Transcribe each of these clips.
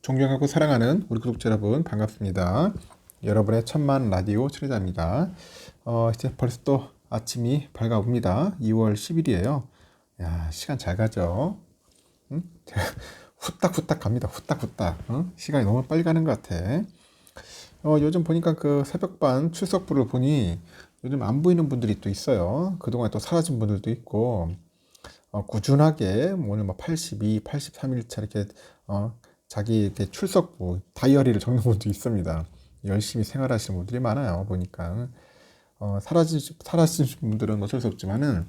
존경하고 사랑하는 우리 구독자 여러분 반갑습니다. 여러분의 천만 라디오 출연자입니다. 이제 벌써 또 아침이 밝아옵니다. 2월 10일이에요. 야, 시간 잘 가죠? 응? 후딱후딱 갑니다. 후딱후딱. 응? 시간이 너무 빨리 가는 것 같아. 요즘 보니까 그 새벽반 출석부를 보니 요즘 안 보이는 분들이 또 있어요. 그동안 또 사라진 분들도 있고, 꾸준하게 오늘 뭐 82, 83일차 이렇게 자기 이렇게 출석부 다이어리를 적는 분도 있습니다. 열심히 생활하시는 분들이 많아요. 보니까 사라진 분들은 어쩔 수 없지만은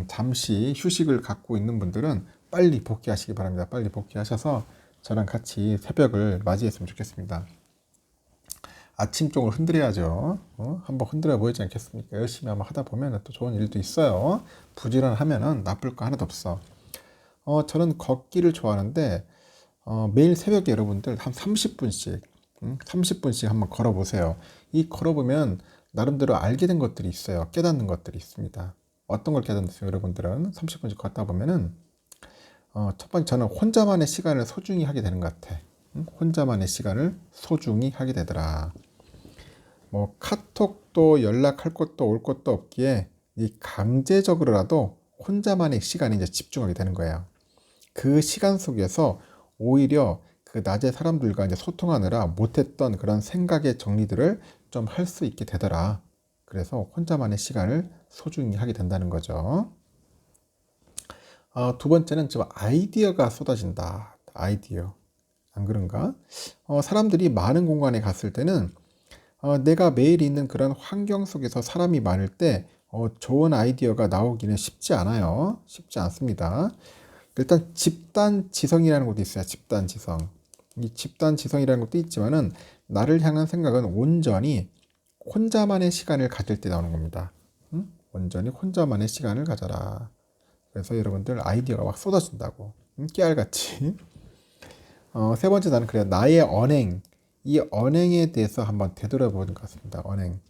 잠시 휴식을 갖고 있는 분들은 빨리 복귀하시기 바랍니다. 빨리 복귀하셔서 저랑 같이 새벽을 맞이했으면 좋겠습니다. 아침 쪽을 흔들어야죠. 한번 흔들어 보이지 않겠습니까? 열심히 한번 하다 보면 또 좋은 일도 있어요. 부지런하면은 나쁠 거 하나도 없어. 저는 걷기를 좋아하는데 매일 새벽에 여러분들 한 30분씩 30분씩 한번 걸어보세요. 이 걸어보면 나름대로 알게 된 것들이 있어요. 깨닫는 것들이 있습니다. 어떤 걸 깨닫는어요 여러분들은 30분씩 걷다 보면은 첫 번째 저는 혼자만의 시간을 소중히 하게 되는 것 같아. 혼자만의 시간을 소중히 하게 되더라. 뭐 카톡도 연락할 것도 올 것도 없기에 이 강제적으로라도 혼자만의 시간에 이제 집중하게 되는 거예요. 그 시간 속에서 오히려 그 낮에 사람들과 이제 소통하느라 못했던 그런 생각의 정리들을 좀 할 수 있게 되더라. 그래서 혼자만의 시간을 소중히 하게 된다는 거죠. 두 번째는 좀 아이디어가 쏟아진다. 아이디어. 안 그런가? 사람들이 많은 공간에 갔을 때는 내가 매일 있는 그런 환경 속에서 사람이 많을 때 좋은 아이디어가 나오기는 쉽지 않아요. 쉽지 않습니다. 일단 집단 지성이라는 것도 있어요. 집단 지성. 이 집단 지성이라는 것도 있지만은 나를 향한 생각은 온전히 혼자만의 시간을 가질 때 나오는 겁니다. 온전히 혼자만의 시간을 가져라. 그래서 여러분들 아이디어가 막 쏟아진다고. 깨알같이. 세 번째 나는 그래요. 나의 언행. 이 언행에 대해서 한번 되돌아보는 것 같습니다. 언행.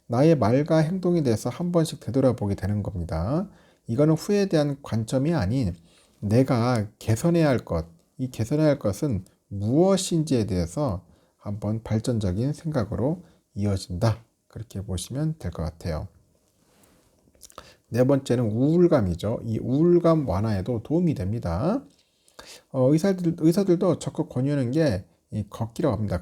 나의 말과 행동에 대해서 한 번씩 되돌아보게 되는 겁니다. 이거는 후회에 대한 관점이 아닌 내가 개선해야 할 것, 이 개선해야 할 것은 무엇인지에 대해서 한번 발전적인 생각으로 이어진다. 그렇게 보시면 될 것 같아요. 네 번째는 우울감이죠. 이 우울감 완화에도 도움이 됩니다. 의사들도 적극 권유하는 게 이 걷기라고 합니다.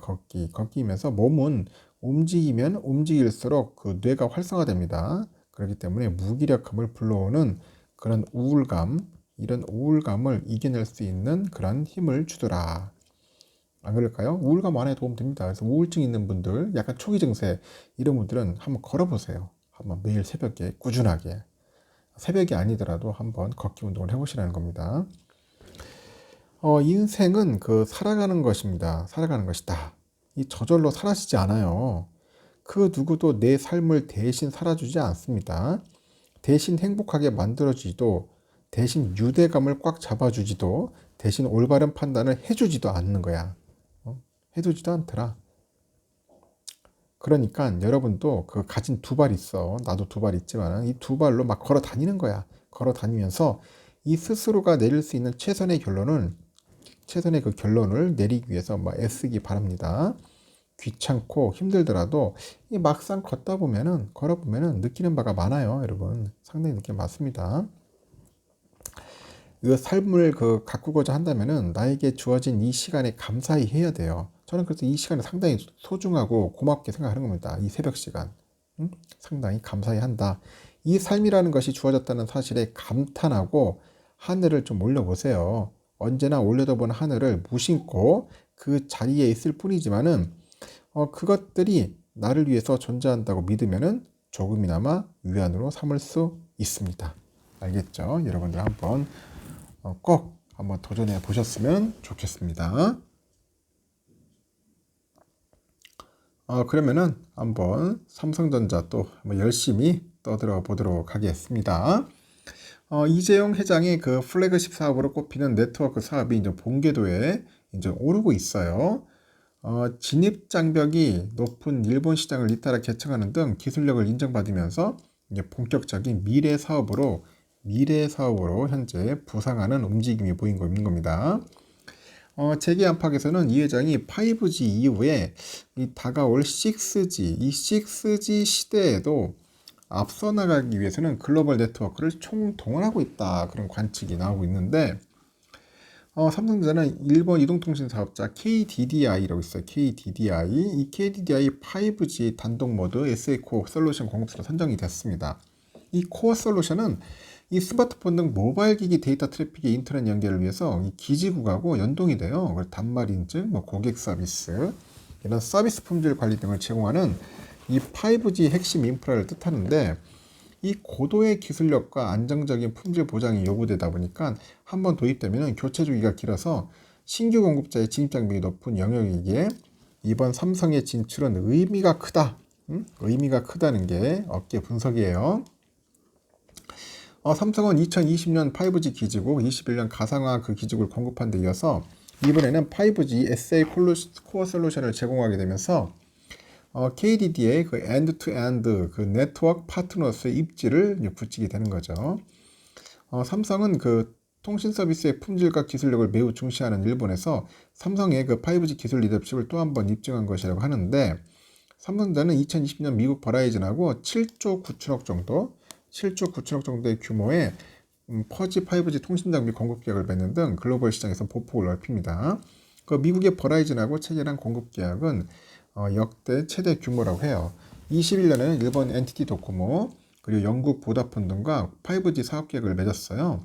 걷기면서 몸은 움직이면 움직일수록 그 뇌가 활성화됩니다. 그렇기 때문에 무기력함을 불러오는 그런 우울감, 이런 우울감을 이겨낼 수 있는 그런 힘을 주더라. 안 그럴까요? 우울감 완화에 도움됩니다. 그래서 우울증 있는 분들, 약간 초기 증세 이런 분들은 한번 걸어보세요. 한번 매일 새벽에 꾸준하게. 새벽이 아니더라도 한번 걷기 운동을 해보시라는 겁니다. 인생은 그 살아가는 것입니다. 살아가는 것이다. 이 저절로 사라지지 않아요. 그 누구도 내 삶을 대신 살아주지 않습니다. 대신 행복하게 만들어주지도, 대신 유대감을 꽉 잡아주지도, 대신 올바른 판단을 해주지도 않는 거야. 해주지도 않더라. 그러니까 여러분도 그 가진 두 발 있어. 나도 두 발 있지만 이 두 발로 막 걸어 다니는 거야. 걸어 다니면서 이 스스로가 내릴 수 있는 최선의 그 결론을 내리기 위해서 애쓰기 바랍니다. 귀찮고 힘들더라도 이 막상 걸어보면은 느끼는 바가 많아요, 여러분. 상당히 느끼는 많습니다. 이 삶을 가꾸고자 한다면은 나에게 주어진 이 시간에 감사히 해야 돼요. 저는 그래서 이 시간을 상당히 소중하고 고맙게 생각하는 겁니다. 이 새벽 시간. 상당히 감사히 한다. 이 삶이라는 것이 주어졌다는 사실에 감탄하고 하늘을 좀 올려보세요. 언제나 올려다보는 하늘을 무심코 그 자리에 있을 뿐이지만은 그것들이 나를 위해서 존재한다고 믿으면은 조금이나마 위안으로 삼을 수 있습니다. 알겠죠? 여러분들 꼭 한번 도전해 보셨으면 좋겠습니다. 그러면은 한번 삼성전자 또 한번 열심히 떠들어 보도록 하겠습니다. 이재용 회장의 그 플래그십 사업으로 꼽히는 네트워크 사업이 이제 본궤도에 이제 오르고 있어요. 진입 장벽이 높은 일본 시장을 잇따라 개척하는 등 기술력을 인정받으면서 이제 본격적인 미래 사업으로 현재 부상하는 움직임이 보이고 있는 겁니다. 재계 안팎에서는 이 회장이 5G 이후에 이 다가올 6G, 이 6G 시대에도 앞서 나가기 위해서는 글로벌 네트워크를 총동원하고 있다. 그런 관측이 나오고 있는데, 삼성전자는 일본 이동통신 사업자 KDDI라고 있어요. KDDI. 이 KDDI 5G 단독 모드 SA 코어 솔루션 공급사로 선정이 됐습니다. 이 코어 솔루션은 이 스마트폰 등 모바일 기기 데이터 트래픽의 인터넷 연결을 위해서 이 기지국하고 연동이 돼요. 단말 인증, 고객 서비스, 이런 서비스 품질 관리 등을 제공하는 이 5G 핵심 인프라를 뜻하는데, 이 고도의 기술력과 안정적인 품질 보장이 요구되다 보니까 한번 도입되면 교체 주기가 길어서 신규 공급자의 진입 장벽이 높은 영역이기에 이번 삼성의 진출은 의미가 크다. 의미가 크다는 게 업계 분석이에요. 삼성은 2020년 5G 기지국, 21년 가상화 그 기지국을 공급한 데 이어서 이번에는 5G SA 코어 솔루션을 제공하게 되면서 KDD의 그 엔드-투-엔드 그 네트워크 파트너스의 입지를 붙이게 되는 거죠. 삼성은 그 통신 서비스의 품질과 기술력을 매우 중시하는 일본에서 삼성의 그 5G 기술 리더십을 또 한 번 입증한 것이라고 하는데, 삼성전자는 2020년 미국 버라이즌하고 7조 9천억 정도, 7조 9천억 정도의 규모의 퍼지 5G 통신 장비 공급 계약을 맺는 등 글로벌 시장에서 보폭을 넓힙니다. 그 미국의 버라이즌하고 체결한 공급 계약은 역대 최대 규모라고 해요. 21년에는 일본 NTT 도코모 그리고 영국 보다폰 등과 5G 사업 계약을 맺었어요.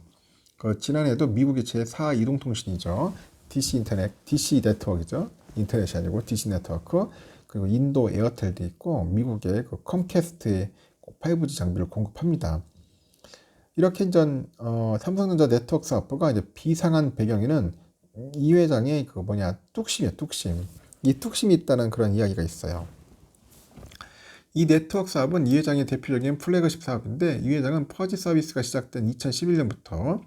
지난해에도 미국의 제4 이동통신이죠. DC 네트워크죠. 인터넷이 아니고 DC 네트워크, 그리고 인도 에어텔도 있고 미국의 그 컴캐스트의 5G 장비를 공급합니다. 이렇게 삼성전자 네트워크 사업부가 이제 비상한 배경에는 이 회장의 뚝심이에요, 뚝심. 이 뚝심이 있다는 그런 이야기가 있어요. 이 네트워크 사업은 이 회장의 대표적인 플래그십 사업인데, 이 회장은 퍼지 서비스가 시작된 2011년부터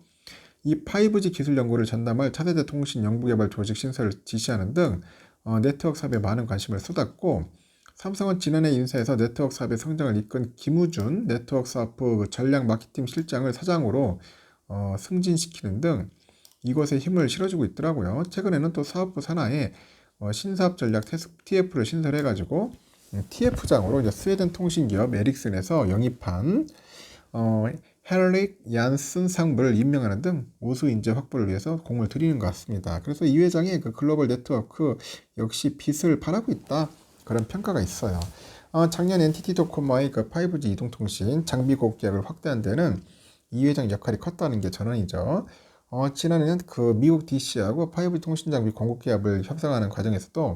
이 5G 기술 연구를 전담할 차세대 통신 연구개발 조직 신설을 지시하는 등 네트워크 사업에 많은 관심을 쏟았고, 삼성은 지난해 인사에서 네트워크 사업의 성장을 이끈 김우준 네트워크 사업부 전략 마케팅 실장을 사장으로 승진시키는 등 이것에 힘을 실어주고 있더라고요. 최근에는 또 사업부 산하에 신사업 전략 TF를 신설해가지고 TF장으로 이제 스웨덴 통신기업 에릭슨에서 영입한 헨릭 얀슨 상부를 임명하는 등 우수 인재 확보를 위해서 공을 들이는 것 같습니다. 그래서 이 회장의 그 글로벌 네트워크 역시 빛을 발하고 있다. 그런 평가가 있어요. 작년 NTT 도코모의 그 5G 이동통신 장비 공급 계약을 확대한 데는 이 회장 역할이 컸다는 게 전언이죠. 지난해는 그 미국 DC하고 5G 통신 장비 공급 계약을 협상하는 과정에서도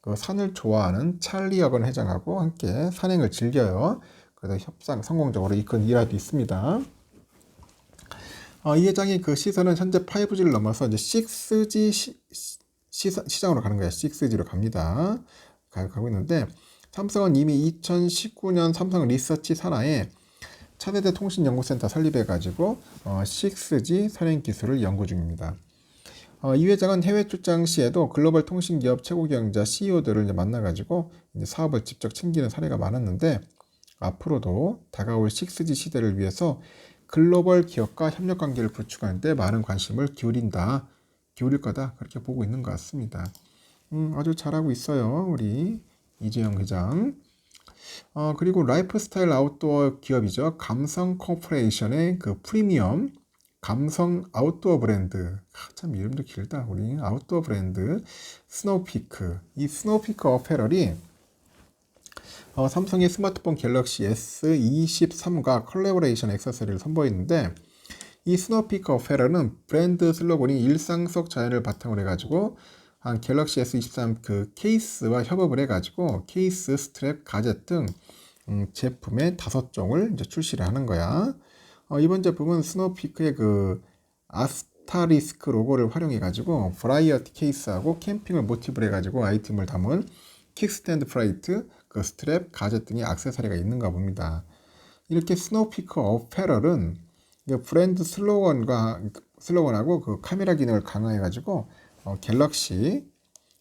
그 산을 좋아하는 찰리 여건 회장하고 함께 산행을 즐겨요. 그래서 협상 성공적으로 이끈 일화도 있습니다. 이 회장의 그 시선은 현재 5G를 넘어서 이제 6G 시장으로 가는 거예요. 6G로 갑니다. 가고 있는데, 삼성은 이미 2019년 삼성 리서치 산하에 차세대 통신연구센터 설립해가지고 6G 선행 기술을 연구 중입니다. 이 회장은 해외 출장 시에도 글로벌 통신기업 최고 경영자 CEO들을 이제 만나가지고 이제 사업을 직접 챙기는 사례가 많았는데, 앞으로도 다가올 6G 시대를 위해서 글로벌 기업과 협력 관계를 구축하는 데 많은 관심을 기울일 거다, 그렇게 보고 있는 것 같습니다. 아주 잘하고 있어요, 우리 이재영 회장. 그리고 라이프스타일 아웃도어 기업이죠. 감성 코퍼레이션의 그 프리미엄 감성 아웃도어 브랜드, 참 이름도 길다. 우리 아웃도어 브랜드 스노우피크. 이 스노우피크 어페럴이 삼성의 스마트폰 갤럭시 S23과 컬래버레이션 액세서리를 선보이는데, 이 스노우피크 어페럴은 브랜드 슬로건이 일상 속 자연을 바탕으로 해가지고 갤럭시 S23 그 케이스와 협업을 해가지고 케이스, 스트랩, 가젯 등 제품의 5종을 이제 출시를 하는 거야. 이번 제품은 스노우피크의 그 아스타리스크 로고를 활용해가지고 브라이어티 케이스하고 캠핑을 모티브로 해가지고 아이템을 담은 킥스탠드 프라이트, 그 스트랩, 가젯 등의 액세서리가 있는가 봅니다. 이렇게 스노우피크 어페럴은 브랜드 슬로건하고 그 카메라 기능을 강화해가지고 갤럭시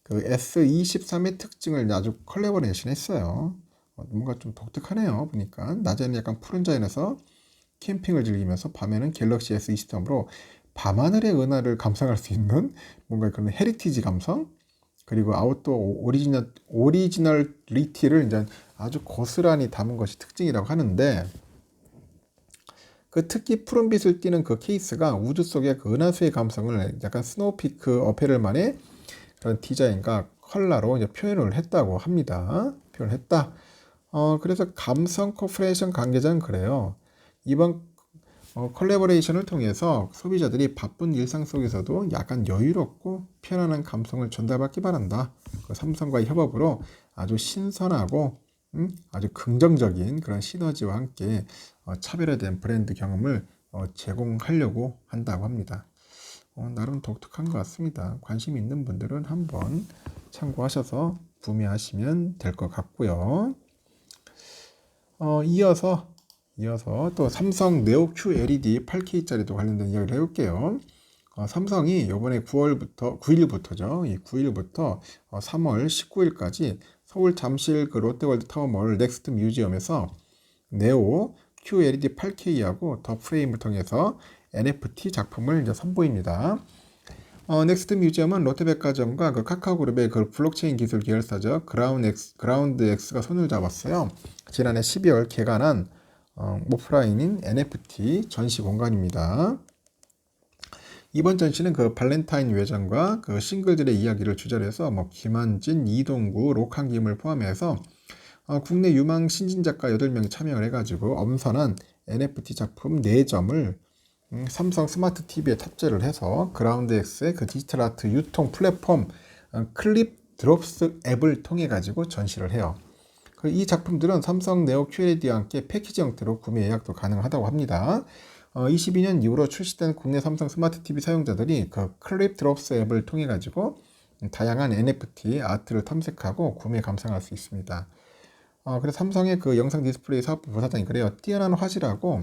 그 S23의 특징을 아주 컬래버레이션 했어요. 뭔가 좀 독특하네요. 보니까 낮에는 약간 푸른 자연에서 캠핑을 즐기면서 밤에는 갤럭시 S23으로 밤하늘의 은하를 감상할 수 있는 뭔가 그런 헤리티지 감성, 그리고 아웃도어 오리지널리티를 이제 아주 고스란히 담은 것이 특징이라고 하는데, 그 특히 푸른빛을 띠는 그 케이스가 우주 속의 그 은하수의 감성을 약간 스노우피크 어페럴만의 그런 디자인과 컬러로 이제 표현을 했다고 합니다. 표현했다. 그래서 감성 코퍼레이션 관계자는 그래요. 이번 컬래버레이션을 통해서 소비자들이 바쁜 일상 속에서도 약간 여유롭고 편안한 감성을 전달받기 바란다. 그 삼성과의 협업으로 아주 신선하고 아주 긍정적인 그런 시너지와 함께 차별화된 브랜드 경험을 제공하려고 한다고 합니다. 나름 독특한 것 같습니다. 관심 있는 분들은 한번 참고하셔서 구매하시면 될 것 같고요. 이어서 또 삼성 네오 QLED 8K짜리도 관련된 이야기를 해볼게요. 삼성이 이번에 9일부터죠. 이 9일부터 3월 19일까지 서울 잠실 그 롯데월드 타워몰 넥스트 뮤지엄에서 네오 QLED 8K하고 더 프레임을 통해서 NFT 작품을 이제 선보입니다. 넥스트 뮤지엄은 롯데백화점과 그 카카오그룹의 그 블록체인 기술 계열사죠. 그라운드X가 손을 잡았어요. 지난해 12월 개관한 오프라인인 NFT 전시 공간입니다. 이번 전시는 그 발렌타인 외전과 그 싱글들의 이야기를 주제로 해서 김한진, 이동구, 록한김을 포함해서 국내 유망 신진 작가 8명이 참여를 해가지고 엄선한 NFT 작품 4점을 삼성 스마트 TV에 탑재를 해서 그라운드X의 그 디지털 아트 유통 플랫폼 클립 드롭스 앱을 통해 가지고 전시를 해요. 이 작품들은 삼성 네오 QLED와 함께 패키지 형태로 구매 예약도 가능하다고 합니다. 22년 이후로 출시된 국내 삼성 스마트 TV 사용자들이 그 클립 드롭스 앱을 통해 가지고 다양한 NFT 아트를 탐색하고 구매 감상할 수 있습니다. 그래서 삼성의 그 영상 디스플레이 사업부 부사장이 그래요. 뛰어난 화질하고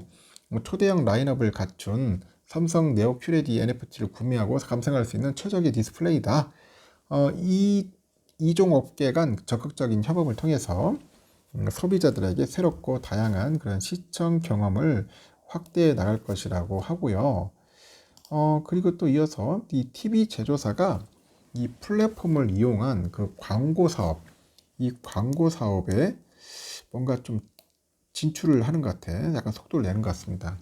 초대형 라인업을 갖춘 삼성 네오 QLED NFT를 구매하고 감상할 수 있는 최적의 디스플레이다. 이종 업계 간 적극적인 협업을 통해서 소비자들에게 새롭고 다양한 그런 시청 경험을 확대해 나갈 것이라고 하고요. 그리고 또 이어서 이 TV 제조사가 이 플랫폼을 이용한 그 광고 사업, 이 광고 사업에 뭔가 좀 진출을 하는 것 같아. 약간 속도를 내는 것 같습니다.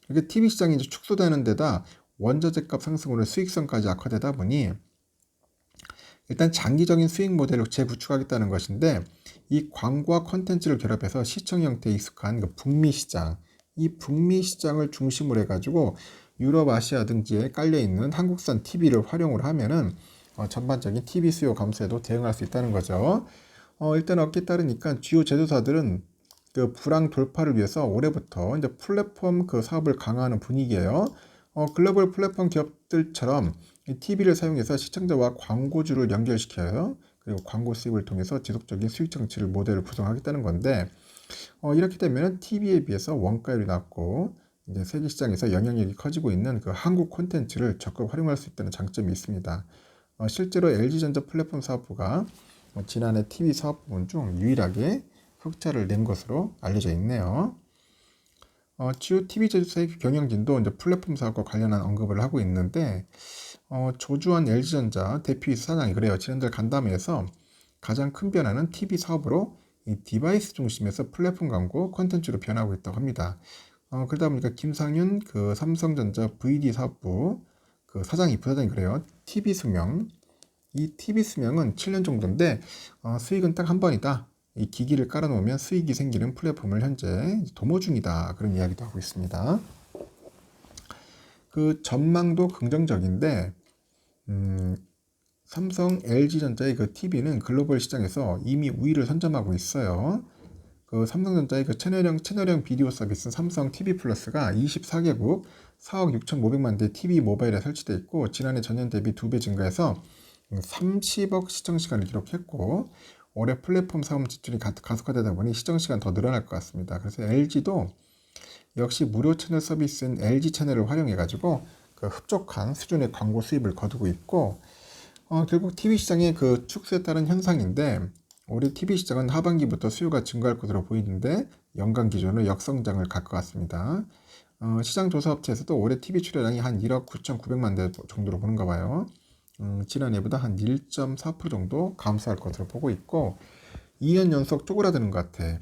이게 TV 시장이 이제 축소되는 데다 원자재 값 상승으로 수익성까지 악화되다 보니 일단 장기적인 수익 모델을 재구축하겠다는 것인데, 이 광고와 콘텐츠를 결합해서 시청 형태에 익숙한 그 북미 시장, 이 북미 시장을 중심으로 해가지고 유럽, 아시아 등지에 깔려있는 한국산 TV를 활용을 하면은 전반적인 TV 수요 감소에도 대응할 수 있다는 거죠. 일단 얻게 따르니까 주요 제조사들은 그 불황 돌파를 위해서 올해부터 이제 플랫폼 그 사업을 강화하는 분위기예요. 글로벌 플랫폼 기업들처럼 이 TV를 사용해서 시청자와 광고주를 연결시켜요. 그리고 광고 수입을 통해서 지속적인 수익 창출 모델을 구성하겠다는 건데, 이렇게 되면 TV에 비해서 원가율이 낮고 이제 세계 시장에서 영향력이 커지고 있는 그 한국 콘텐츠를 적극 활용할 수 있다는 장점이 있습니다. 실제로 LG전자 플랫폼 사업부가 지난해 TV 사업 부분 중 유일하게 흑자를 낸 것으로 알려져 있네요. 주요 TV 제조사의 경영진도 이제 플랫폼 사업과 관련한 언급을 하고 있는데, 조주환 LG전자 대표이사 사장이 그래요. 지난달 간담회에서 가장 큰 변화는 TV 사업으로 이 디바이스 중심에서 플랫폼 광고 콘텐츠로 변하고 있다고 합니다. 그러다 보니까 김상윤 그 삼성전자 VD 사업부 그 부사장이 그래요. TV 수명, 이 TV 수명은 7년 정도인데 수익은 딱 한 번이다. 이 기기를 깔아놓으면 수익이 생기는 플랫폼을 현재 도모 중이다. 그런 이야기도 하고 있습니다. 그 전망도 긍정적인데, 삼성, LG전자의 그 TV는 글로벌 시장에서 이미 우위를 선점하고 있어요. 그 삼성전자의 그 채널형 비디오 서비스 삼성 TV 플러스가 24개국 4억 6,500만 대 TV 모바일에 설치되어 있고, 지난해 전년 대비 2배 증가해서 30억 시청 시간을 기록했고, 올해 플랫폼 사업 지출이 가속화되다 보니 시청 시간 더 늘어날 것 같습니다. 그래서 LG도 역시 무료 채널 서비스인 LG 채널을 활용해 가지고 그 흡족한 수준의 광고 수입을 거두고 있고, 결국 TV 시장의 그 축소에 따른 현상인데, 올해 TV 시장은 하반기부터 수요가 증가할 것으로 보이는데 연간 기준으로 역성장을 갈 것 같습니다. 시장 조사 업체에서도 올해 TV 출연량이 한 1억 9,900만 대 정도로 보는가 봐요. 지난해보다 한 1.4% 정도 감소할 것으로 보고 있고 2년 연속 쪼그라드는 것 같아.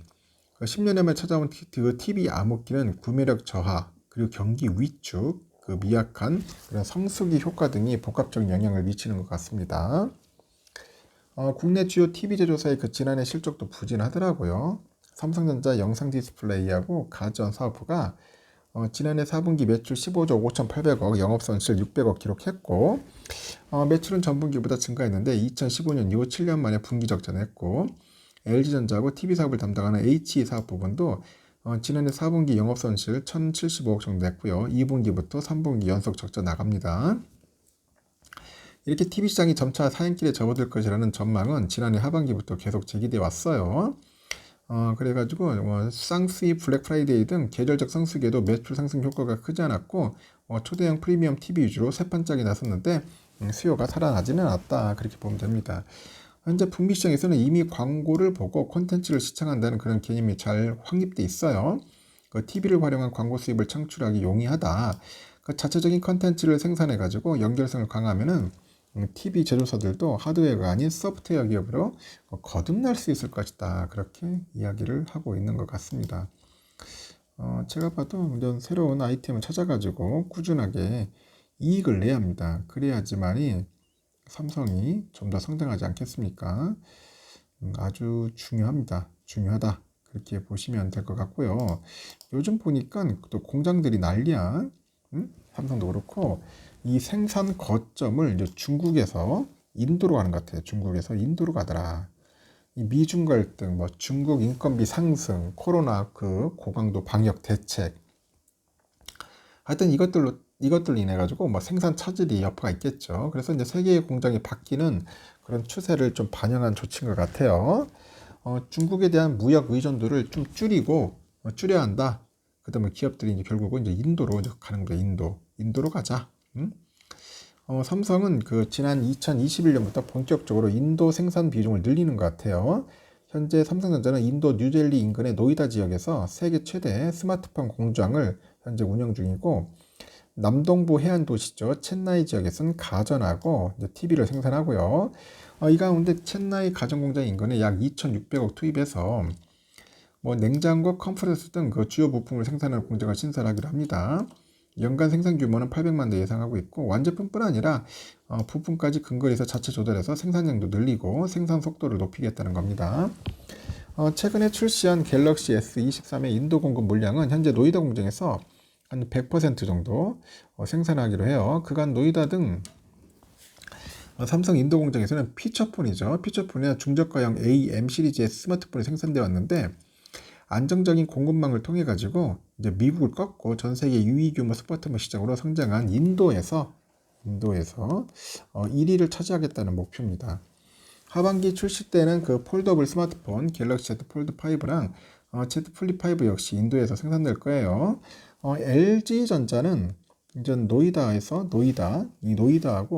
10년에 만 찾아온 그 TV 암흑기는 구매력 저하, 그리고 경기 위축, 그 미약한 그런 성수기 효과 등이 복합적 영향을 미치는 것 같습니다. 국내 주요 TV 제조사의 그 지난해 실적도 부진하더라고요. 삼성전자 영상 디스플레이하고 가전 사업부가 지난해 4분기 매출 15조 5,800억, 영업손실 600억 기록했고 매출은 전분기보다 증가했는데 2015년 이후 7년 만에 분기 적자냈고 LG전자하고 TV사업을 담당하는 HE 사업 부분도 지난해 4분기 영업손실 1,075억 정도 냈고요. 2분기부터 3분기 연속 적자 나갑니다. 이렇게 TV시장이 점차 사행길에 접어들 것이라는 전망은 지난해 하반기부터 계속 제기돼 왔어요. 그래가지고 쌍수이 블랙 프라이데이 등 계절적 성수기에도 매출 상승 효과가 크지 않았고 초대형 프리미엄 TV 위주로 새 판짝이 나섰는데 수요가 살아나지는 않았다, 그렇게 보면 됩니다. 현재 북미 시장에서는 이미 광고를 보고 콘텐츠를 시청한다는 그런 개념이 잘 확립돼 있어요. 그 TV를 활용한 광고 수입을 창출하기 용이하다. 그 자체적인 콘텐츠를 생산해 가지고 연결성을 강화하면은 TV 제조사들도 하드웨어가 아닌 소프트웨어 기업으로 거듭날 수 있을 것이다, 그렇게 이야기를 하고 있는 것 같습니다. 제가 봐도 이런 새로운 아이템을 찾아가지고 꾸준하게 이익을 내야 합니다. 그래야지만이 삼성이 좀 더 성장하지 않겠습니까? 아주 중요하다, 그렇게 보시면 될 것 같고요. 요즘 보니까 또 공장들이 난리야. 삼성도 그렇고 이 생산 거점을 이제 중국에서 인도로 가는 것 같아요. 중국에서 인도로 가더라. 이 미중 갈등, 뭐 중국 인건비 상승, 코로나 그 고강도 방역 대책, 하여튼 이것들로 인해 가지고 뭐 생산 차질이 여파가 있겠죠. 그래서 이제 세계의 공장이 바뀌는 그런 추세를 좀 반영한 조치인 것 같아요. 중국에 대한 무역 의존도를 좀 줄여야 한다. 그다음에 기업들이 이제 결국은 이제 인도로 이제 가는 거예요. 인도로 가자. 응? 삼성은 그 지난 2021년부터 본격적으로 인도 생산 비중을 늘리는 것 같아요. 현재 삼성전자는 인도 뉴델리 인근의 노이다 지역에서 세계 최대 스마트폰 공장을 현재 운영 중이고, 남동부 해안 도시죠. 첸나이 지역에서는 가전하고 TV를 생산하고요. 이 가운데 첸나이 가전 공장 인근에 약 2,600억 투입해서 뭐 냉장고, 컴프레서 등 그 주요 부품을 생산하는 공장을 신설하기로 합니다. 연간 생산 규모는 800만 대 예상하고 있고, 완제품뿐 아니라 부품까지 근거리에서 자체 조달해서 생산량도 늘리고 생산 속도를 높이겠다는 겁니다. 최근에 출시한 갤럭시 S23의 인도 공급 물량은 현재 노이다 공장에서 한 100% 정도 생산하기로 해요. 그간 노이다 등 삼성 인도 공장에서는 피처폰이죠. 피처폰이나 중저가형 AM 시리즈의 스마트폰이 생산되어 왔는데, 안정적인 공급망을 통해 가지고 이제 미국을 꺾고 전 세계 유의 규모 스마트폰 시장으로 성장한 인도에서 1위를 차지하겠다는 목표입니다. 하반기 출시 때는 그 폴더블 스마트폰 갤럭시 Z 폴드 5랑 Z 플립 5 역시 인도에서 생산될 거예요. LG전자는 이제 노이다하고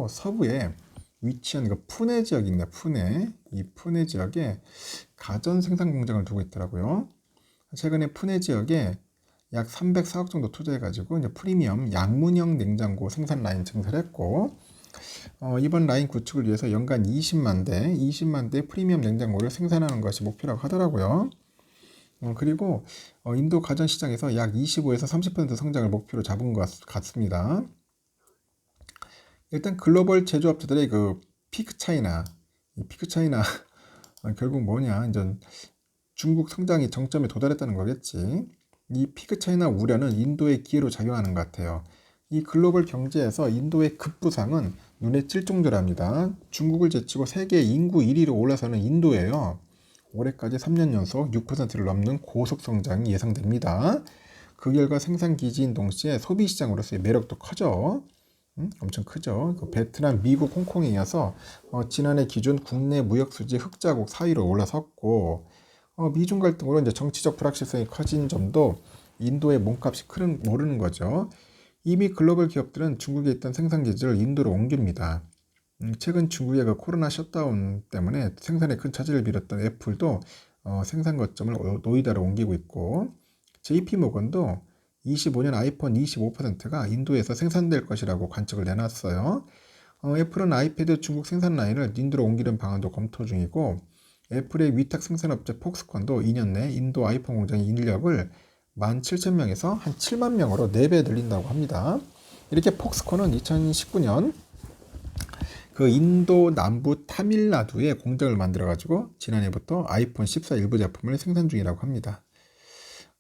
서부에 위치한 그 푸네 지역이 있네. 이 푸네 지역에 가전 생산 공장을 두고 있더라고요. 최근에 푸네 지역에 약 304억 정도 투자해가지고 이제 프리미엄 양문형 냉장고 생산 라인 증설했고, 이번 라인 구축을 위해서 연간 20만 대 프리미엄 냉장고를 생산하는 것이 목표라고 하더라고요. 그리고 인도 가전 시장에서 약 25에서 30% 성장을 목표로 잡은 것 같습니다. 일단 글로벌 제조업체들의 그 피크 차이나 결국 뭐냐, 이제 중국 성장이 정점에 도달했다는 거겠지. 이 피크 차이나 우려는 인도의 기회로 작용하는 것 같아요. 이 글로벌 경제에서 인도의 급부상은 눈에 띌 정도랍니다. 중국을 제치고 세계 인구 1위로 올라서는 인도예요. 올해까지 3년 연속 6%를 넘는 고속 성장이 예상됩니다. 그 결과 생산 기지인 동시에 소비 시장으로서의 매력도 커져. 엄청 크죠. 그 베트남, 미국, 홍콩에 이어서 지난해 기준 국내 무역 수지 흑자국 4위로 올라섰고, 미중 갈등으로 이제 정치적 불확실성이 커진 점도 인도의 몸값이 모르는 거죠. 이미 글로벌 기업들은 중국에 있던 생산 기지를 인도로 옮깁니다. 최근 중국의 그 코로나 셧다운 때문에 생산에 큰 차질을 빚었던 애플도 생산 거점을 노이다로 옮기고 있고, JP모건도 25년 아이폰 25%가 인도에서 생산될 것이라고 관측을 내놨어요. 애플은 아이패드 중국 생산 라인을 인도로 옮기는 방안도 검토 중이고, 애플의 위탁 생산업체 폭스콘도 2년 내 인도 아이폰 공장의 인력을 17,000명에서 한 7만 명으로 4배 늘린다고 합니다. 이렇게 폭스콘은 2019년 그 인도 남부 타밀나두에 공장을 만들어가지고 지난해부터 아이폰 14 일부 제품을 생산 중이라고 합니다.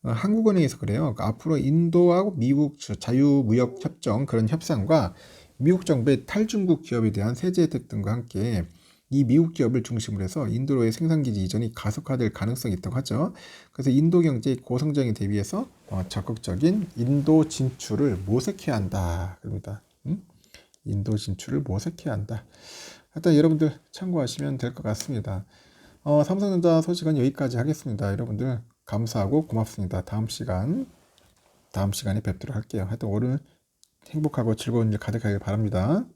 한국은행에서 그래요. 앞으로 인도하고 미국 자유무역협정 그런 협상과 미국 정부의 탈중국 기업에 대한 세제 혜택 등과 함께 이 미국 기업을 중심으로 해서 인도로의 생산기지 이전이 가속화될 가능성이 있다고 하죠. 그래서 인도 경제의 고성장에 대비해서 적극적인 인도 진출을 모색해야 한다. 그럽니다. 인도 진출을 모색해야 한다. 하여튼 여러분들 참고하시면 될 것 같습니다. 삼성전자 소식은 여기까지 하겠습니다. 여러분들 감사하고 고맙습니다. 다음 시간에 뵙도록 할게요. 하여튼 오늘 행복하고 즐거운 일 가득하길 바랍니다.